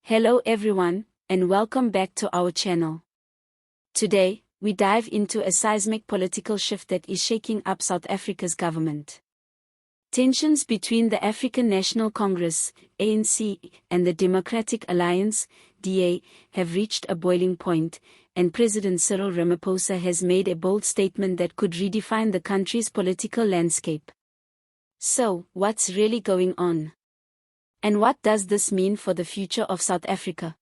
Hello everyone, and welcome back to our channel. Today, we dive into a seismic political shift that is shaking up South Africa's government. Tensions between the African National Congress, ANC, and the Democratic Alliance, DA, have reached a boiling point, and President Cyril Ramaphosa has made a bold statement that could redefine the country's political landscape. So, what's really going on? And what does this mean for the future of South Africa?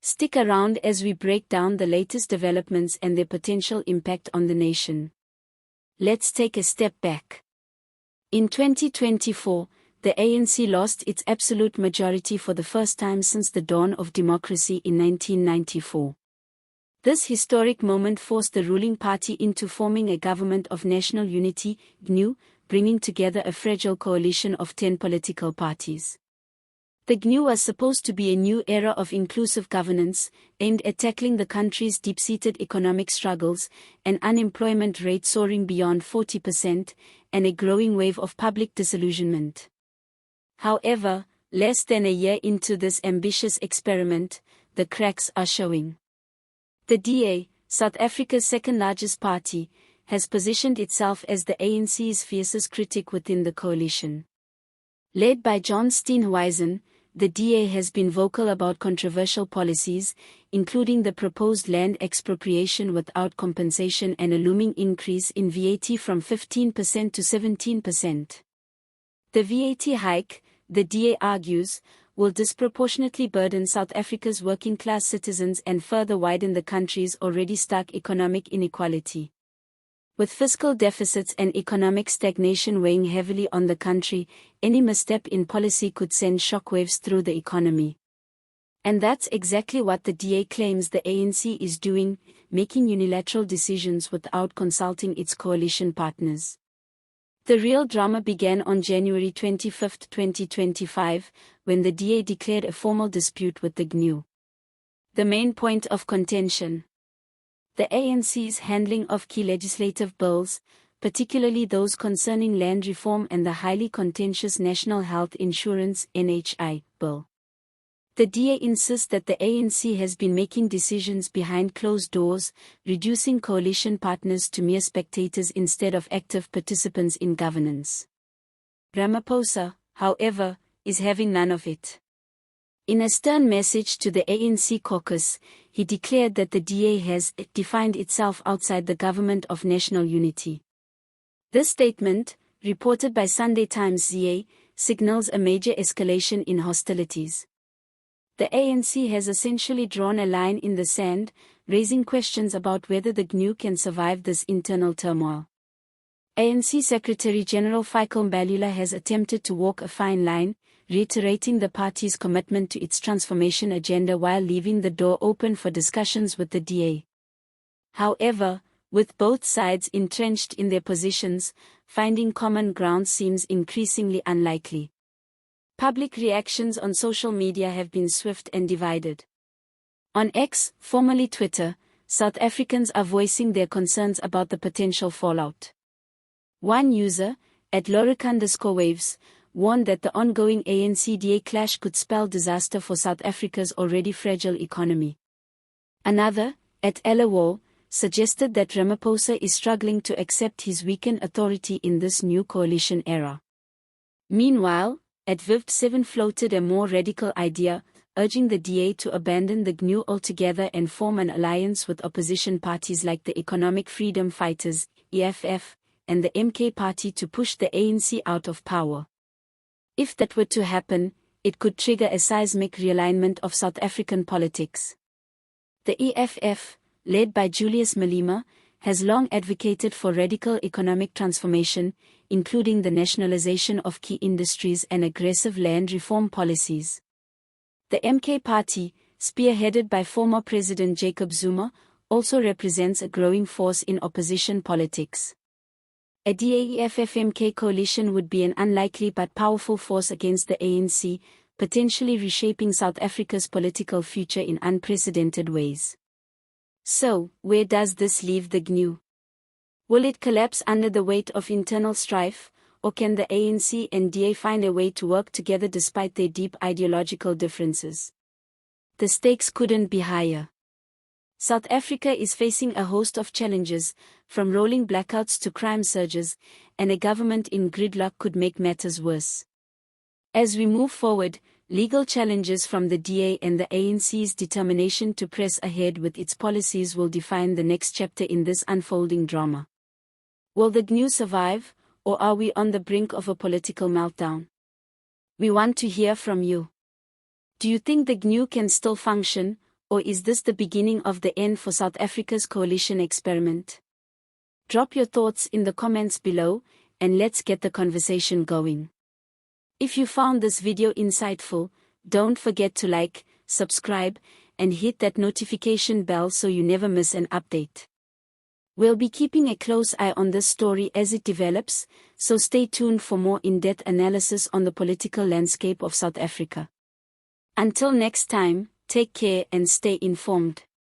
Stick around as we break down the latest developments and their potential impact on the nation. Let's take a step back. In 2024, the ANC lost its absolute majority for the first time since the dawn of democracy in 1994. This historic moment forced the ruling party into forming a government of national unity, GNU, bringing together a fragile coalition of 10 political parties. The GNU was supposed to be a new era of inclusive governance, aimed at tackling the country's deep-seated economic struggles, an unemployment rate soaring beyond 40%, and a growing wave of public disillusionment. However, less than a year into this ambitious experiment, the cracks are showing. The DA, South Africa's second-largest party, has positioned itself as the ANC's fiercest critic within the coalition. Led by John Steenhuisen, the DA has been vocal about controversial policies, including the proposed land expropriation without compensation and a looming increase in VAT from 15% to 17%. The VAT hike, the DA argues, will disproportionately burden South Africa's working-class citizens and further widen the country's already stark economic inequality. With fiscal deficits and economic stagnation weighing heavily on the country, any misstep in policy could send shockwaves through the economy. And that's exactly what the DA claims the ANC is doing, making unilateral decisions without consulting its coalition partners. The real drama began on January 25, 2025, when the DA declared a formal dispute with the GNU. The main point of contention: the ANC's handling of key legislative bills, particularly those concerning land reform and the highly contentious National Health Insurance (NHI) bill. The DA insists that the ANC has been making decisions behind closed doors, reducing coalition partners to mere spectators instead of active participants in governance. Ramaphosa, however, is having none of it. In a stern message to the ANC caucus, he declared that the DA has defined itself outside the government of national unity. This statement, reported by Sunday Times ZA, signals a major escalation in hostilities. The ANC has essentially drawn a line in the sand, raising questions about whether the GNU can survive this internal turmoil. ANC Secretary-General Fikile Mbalula has attempted to walk a fine line, reiterating the party's commitment to its transformation agenda while leaving the door open for discussions with the DA. However, with both sides entrenched in their positions, finding common ground seems increasingly unlikely. Public reactions on social media have been swift and divided. On X, formerly Twitter, South Africans are voicing their concerns about the potential fallout. One user, @Lorik_waves, warned that the ongoing ANC-DA clash could spell disaster for South Africa's already fragile economy. Another, @Elawall, suggested that Ramaphosa is struggling to accept his weakened authority in this new coalition era. Meanwhile, @Vivd7 floated a more radical idea, urging the DA to abandon the GNU altogether and form an alliance with opposition parties like the Economic Freedom Fighters, EFF, and the MK Party to push the ANC out of power. If that were to happen, it could trigger a seismic realignment of South African politics. The EFF, led by Julius Malema, has long advocated for radical economic transformation, including the nationalization of key industries and aggressive land reform policies. The MK Party, spearheaded by former President Jacob Zuma, also represents a growing force in opposition politics. A DA-EFF-MK coalition would be an unlikely but powerful force against the ANC, potentially reshaping South Africa's political future in unprecedented ways. So, where does this leave the GNU? Will it collapse under the weight of internal strife, or can the ANC and DA find a way to work together despite their deep ideological differences? The stakes couldn't be higher. South Africa is facing a host of challenges, from rolling blackouts to crime surges, and a government in gridlock could make matters worse. As we move forward, legal challenges from the DA and the ANC's determination to press ahead with its policies will define the next chapter in this unfolding drama. Will the GNU survive, or are we on the brink of a political meltdown? We want to hear from you. Do you think the GNU can still function, or is this the beginning of the end for South Africa's coalition experiment? Drop your thoughts in the comments below, and let's get the conversation going. If you found this video insightful, don't forget to like, subscribe, and hit that notification bell so you never miss an update. We'll be keeping a close eye on this story as it develops, so stay tuned for more in-depth analysis on the political landscape of South Africa. Until next time, take care and stay informed.